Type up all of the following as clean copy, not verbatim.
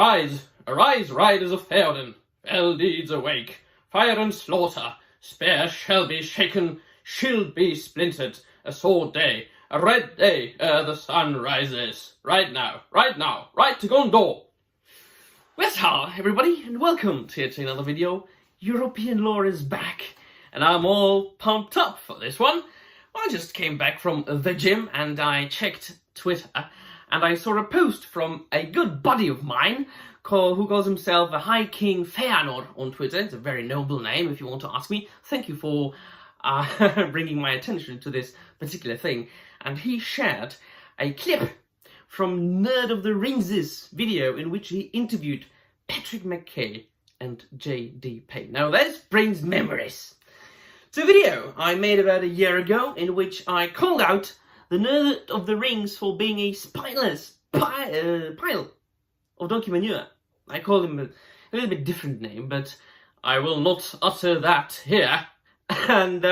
Arise, arise, riders of Theoden, fell deeds awake, fire and slaughter, spear shall be shaken, shield be splintered, a sword day, a red day ere the sun rises. Right now, right to Gondor. Well, hello everybody, and welcome to another video. European lore is back, and I'm all pumped up for this one. I just came back from the gym, and I checked Twitter, and I saw a post from a good buddy of mine who calls himself the High King Feanor on Twitter. It's a very noble name, if you want to ask me. Thank you for bringing my attention to this particular thing. And he shared a clip from Nerd of the Rings' video in which he interviewed Patrick McKay and J.D. Payne. Now this brings memories. It's a video I made about a year ago in which I called out the Nerd of the Rings for being a spineless pile of donkey manure. I called him a little bit different name, but I will not utter that here. And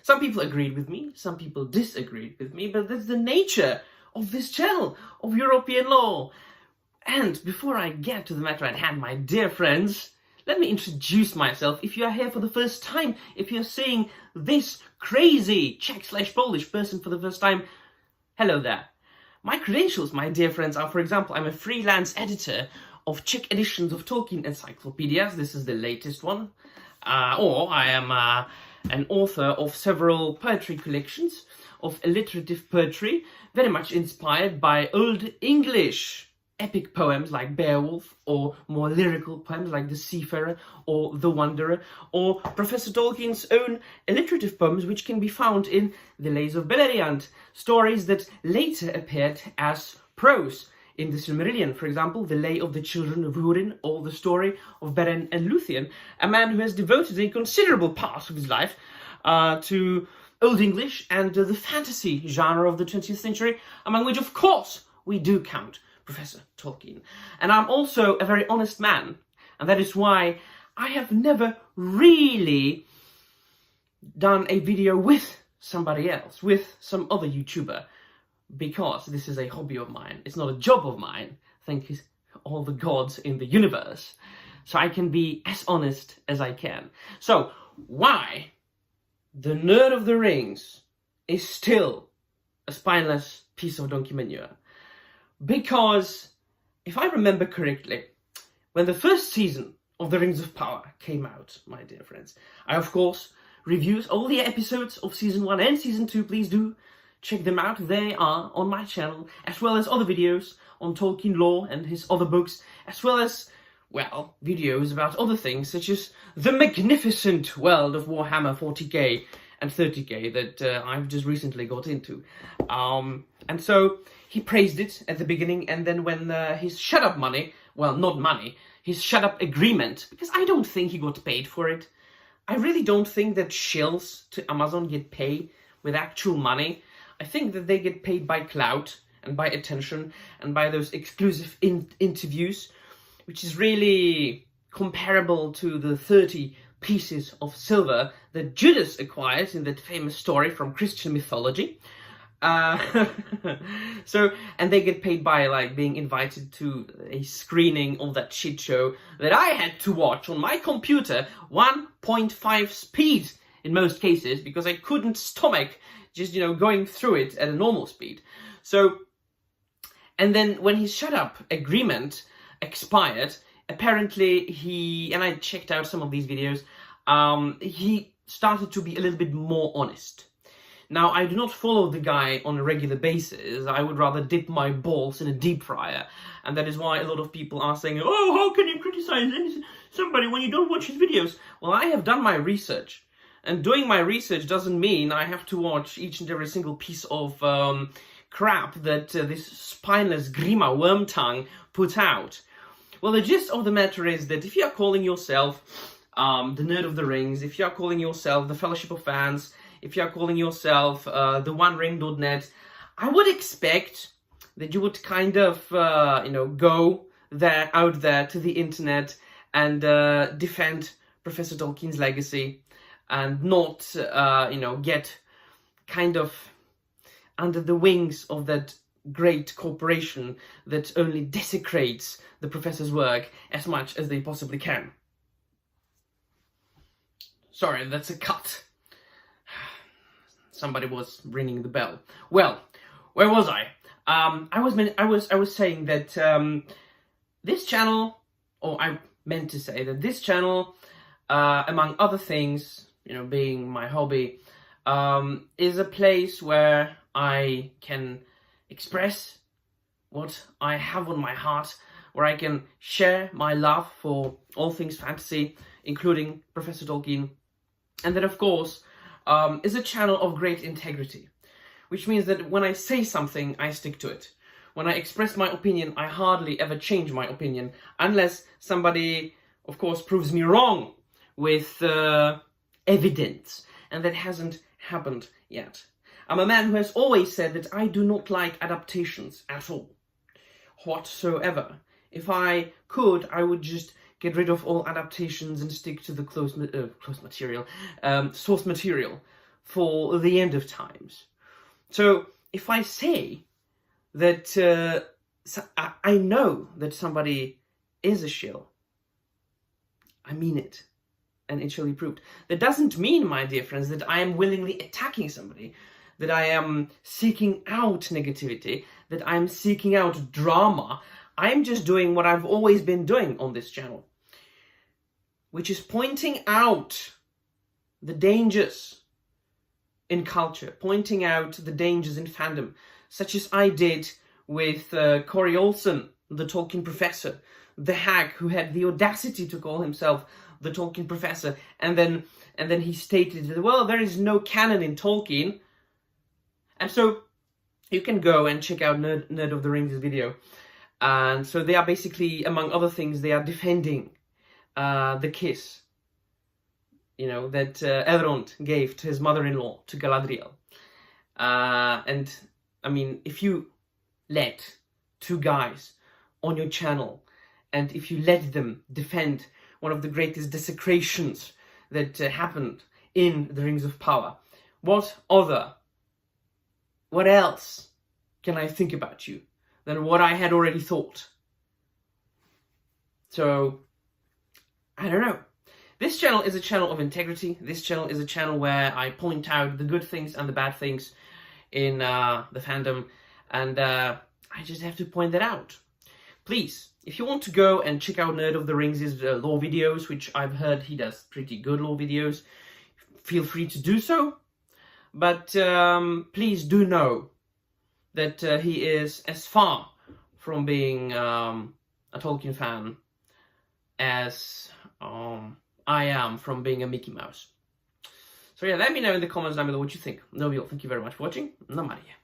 some people agreed with me, some people disagreed with me, but that's the nature of this channel, of European lore. And before I get to the matter at hand, my dear friends, let me introduce myself. If you are here for the first time, if you're seeing this crazy Czech/Polish person for the first time, hello there. My credentials, my dear friends, are, for example, I'm a freelance editor of Czech editions of Tolkien encyclopedias. This is the latest one. Or I am an author of several poetry collections of alliterative poetry, very much inspired by Old English epic poems like Beowulf, or more lyrical poems like The Seafarer or The Wanderer, or Professor Tolkien's own alliterative poems, which can be found in The Lays of Beleriand, stories that later appeared as prose in the Silmarillion. For example, The Lay of the Children of Húrin, or the story of Beren and Luthien, a man who has devoted a considerable part of his life to Old English and the fantasy genre of the 20th century, among which, of course, we do count Professor Tolkien. And I'm also a very honest man, and that is why I have never really done a video with somebody else, with some other YouTuber, because this is a hobby of mine. It's not a job of mine, thank all the gods in the universe. So I can be as honest as I can. So why the Nerd of the Rings is still a spineless piece of donkey manure? Because, if I remember correctly, when the first season of The Rings of Power came out, my dear friends, I, of course, reviewed all the episodes of Season 1 and Season 2. Please do check them out. They are on my channel, as well as other videos on Tolkien lore and his other books, as well as, well, videos about other things, such as the magnificent world of Warhammer 40k and 30k that I've just recently got into. And so he praised it at the beginning, and then when his shut-up money, well, not money, his shut-up agreement, because I don't think he got paid for it. I really don't think that shills to Amazon get paid with actual money. I think that they get paid by clout and by attention and by those exclusive interviews, which is really comparable to the 30 pieces of silver that Judas acquires in that famous story from Christian mythology. So, and they get paid by, like, being invited to a screening of that shit show that I had to watch on my computer 1.5 speed in most cases, because I couldn't stomach just, going through it at a normal speed. So, and then when his shut-up agreement expired, apparently and I checked out some of these videos, he started to be a little bit more honest. Now, I do not follow the guy on a regular basis. I would rather dip my balls in a deep fryer. And that is why a lot of people are saying, oh, how can you criticize somebody when you don't watch his videos? Well, I have done my research. And doing my research doesn't mean I have to watch each and every single piece of crap that this spineless Grima Wormtongue put out. Well, the gist of the matter is that if you are calling yourself the Nerd of the Rings, if you are calling yourself the Fellowship of Fans, if you are calling yourself the OneRing.net, I would expect that you would kind of, go out there to the internet and defend Professor Tolkien's legacy, and not, get kind of under the wings of that great corporation that only desecrates the professor's work as much as they possibly can. Sorry, that's a cut. Somebody was ringing the bell. Well, where was I? I was saying that this channel, or I meant to say that this channel, among other things, you know, being my hobby, is a place where I can express what I have on my heart, where I can share my love for all things fantasy, including Professor Tolkien, and that, of course, is a channel of great integrity, which means that when I say something, I stick to it. When I express my opinion, I hardly ever change my opinion, unless somebody, of course, proves me wrong with evidence, and that hasn't happened yet. I'm a man who has always said that I do not like adaptations at all, whatsoever. If I could, I would just get rid of all adaptations and stick to the source material for the end of times. So if I say that I know that somebody is a shill, I mean it, and it shall be proved. That doesn't mean, my dear friends, that I am willingly attacking somebody, that I am seeking out negativity, that I am seeking out drama. I am just doing what I've always been doing on this channel, which is pointing out the dangers in culture, pointing out the dangers in fandom, such as I did with Corey Olsen, the Tolkien professor, the hack who had the audacity to call himself the Tolkien professor, and then he stated that, well, there is no canon in Tolkien. And so you can go and check out Nerd of the Rings' video. And so they are basically, among other things, they are defending the kiss, you know, that Elrond gave to his mother-in-law, to Galadriel. And, I mean, if you let two guys on your channel, and if you let them defend one of the greatest desecrations that happened in the Rings of Power, what else can I think about you than what I had already thought? So, I don't know. This channel is a channel of integrity. This channel is a channel where I point out the good things and the bad things in the fandom, and I just have to point that out. Please, if you want to go and check out Nerd of the Rings' lore videos, which I've heard he does pretty good lore videos, feel free to do so. But please do know that he is as far from being a Tolkien fan as I am from being a Mickey Mouse. So yeah, let me know in the comments down below what you think. No, thank you very much for watching. Namaria.